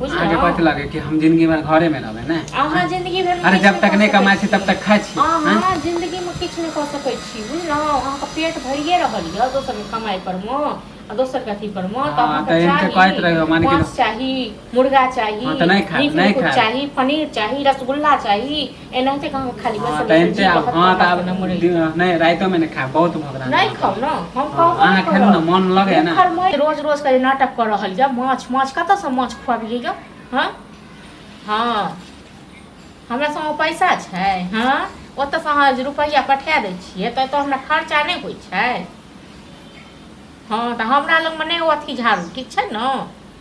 आगे पता लगे कि हम जिंदगी भर घरे में रहबे ना। अहाँ जिंदगी भर अरे जब तक नहीं कमाई छी तब तक खाई छी। अहाँ जिंदगी में किछ नहीं कर सकै छी बुझलौ। अहाँ के पेट भरिए रहल य दोसर के कमाई पर म आ दोसर के अथी पर म त अहाँ के मांस चाहिए, मुर्गा चाहिए, नहीं चाहिए, पनीर चाहिए, रसगुल्ला चाहिए, एनाते कहां खाली बस सब्जी हां त अब नहीं राइतो में नहीं खा बहुत भगरा नहीं खाओ ना हम कहब अहाँ खेलू ना मन लगे ना। रोज रोज का नाटक कर रहल य माछ कत से माछ खुआबिए य। हां हां हमरा संग पैसा छै। हां ओत से अहाँ रुपैया पठा दै छियै त हमरा खर्चा नहीं होई छै। हाँ तो हमरा लग में नहीं अथी झाड़ू ठीक है ना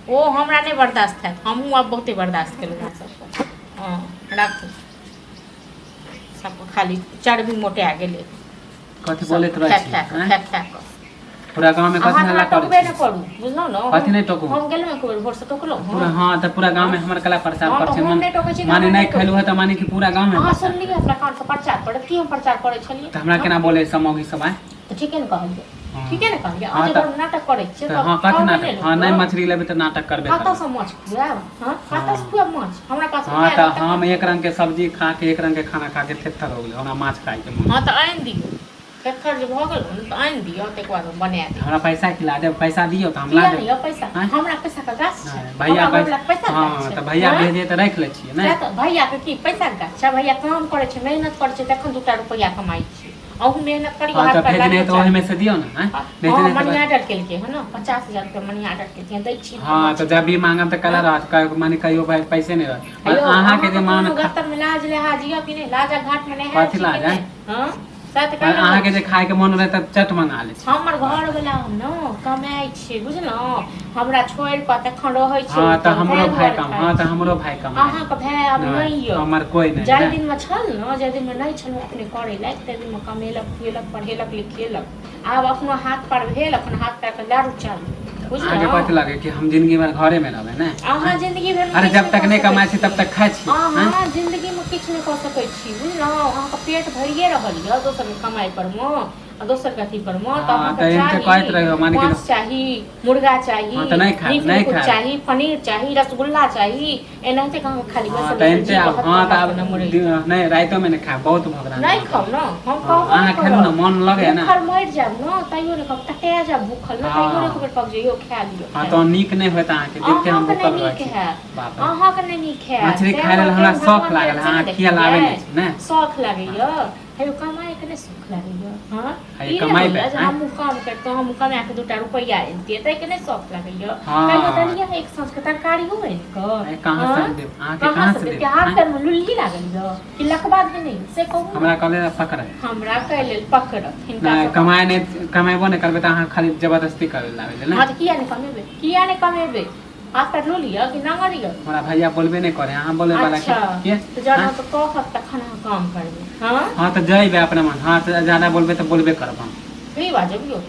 वो हमरा नहीं बर्दाश्त है। हमहूँ अब बहुते बर्दाश्त केलहुँ सबको। हाँ राखू सबको खाली चर्बी मोटा गेले कथी बोलैत रहै छी पूरा गांव में कथी हल्ला करै छी ना पड़ू बुझलौ ना कथी नहीं टोकू हम गेलौ एक बेर भोर से टोकलौ पूरा। हां त पूरा गांव में हमर कला प्रचार कर छै माने नहीं खैलु है त माने कि पूरा गांव में हां सुनली अपना कान से प्रचार पड़त की हम प्रचार करै छलिए त हमरा केना बोले समौगी सब आए त ठीक है न कहलिए ठीक है ना कहलिए आज जब नाटक करै छियै त हां कथी नाटक हां नहीं मछली लेबे त नाटक करबे खाता से माछ खुआब। हां खाता से खुआब माछ हमरा पास हां त हम एक रंग के सब्जी खा के एक रंग के खाना खा के थेथर हो गेल हमरा माछ खाए के मन। हां त आइन दियौ थेथर जे भ गेल त आइन दियौ त एक बार बना दे हमरा पैसा खिला दे पैसा दियो त हम ला दे पैसा हमरा पैसा का गाछ छै भैया पैसा हां त भैया भेजे त रख ले छियै ना त भैया के की पैसा का गाछ छै। भैया काम करे छै मेहनत करे छै तखन 2 रुपया कमाई छै। अहू मेहनत करी हाथ पर भेजने तो ओहि में से दियो ना भेजने मनी ऑर्डर केल के है ना 50,000 रुपया मनी ऑर्डर के दिए दै छी। हां त जब भी मांगम त कला रात माने कहियो पैसे नहीं रह अहाँ के जे मान गत्तर में लाज लेहा जियो कि नहीं लाजा घाट में नहीं है कथि लाज है हां सत कर अहाँ के जे खाए के मन रहे त चट मंगा ले छी हमर घर वाला न कमाई छै बुझलो हमरा छोड़ क तखन रहै छै। हां त हमरो भाई कम हां त हमरो भाई कम अहाँ के भाई अब नहीं य हमर कोई नहीं जाय दिन में छल न जाय दिन में नहीं छल अपने करे लायक त दिन में कमेलक खुएलक पढ़ेलक लिखेलक आब अपनो हाथ पर भेल अपन हाथ पैर के लारू चालू आगे पता लगे कि हम जिंदगी भर घरे में रहबे ना। अहाँ जिंदगी भर अरे जब तक नहीं कमाई छी तब तक खाई छी। अहाँ जिंदगी में किछ नहीं कर सकै छी बुझलौ। अहाँ के पेट भरिए रहल य दोसर के कमाई पर म आ दोसर के अथी पर म त अहाँ के कहत रहियो माने कि मांस चाहिए, मुर्गा चाहिए, नहीं चाहिए, पनीर चाहिए, रसगुल्ला चाहिए, एनाते कहां खाली बस सब्जी हां त अब नहीं राइतो में नहीं खा बहुत भगरा नहीं खाओ ना हम कहब अहाँ खेलू ना मन लगे ना भूखल मर जाब ना तइयो ने कब तक जा भूखल ना तइयो ने कब पक जइयो खा लियो। हां तो नीक नहीं होता अहाँ के देख के हम भूखल रह छी अहाँ के नहीं नीक है मछली खाय लेल हमरा शौक लागल अहाँ खिया लावे नहीं ना शौक लागे य हेयो कमाई के सुख लागे य। हां ई कमाई पे हम काम करते हम कमा के 2 रुपया एते तै के नहीं शौक लागे य कहियो तनिया एक सांस के तरकारी हो है क कहां से दे अहाँ के कहां से दे प्यार कर में लुल्ली लागल य कि लकबा के नहीं से कहू हमरा कहले पकड़ हमरा कहले पकड़ हिनका कमाई नहीं कमाइबो नहीं करबे त अहाँ खाली जबरदस्ती करे लागे ना। हां त किया नहीं कमेबे आप कर लो लिया कि ना करियो हमरा भैया बोलबे नहीं करे अहाँ बोले वाला के तो जाना तो कहत तखन काम करबे। हां हां त जइबे अपना मन हां ज्यादा बोलबे त बोलबे करब हम सही बात है।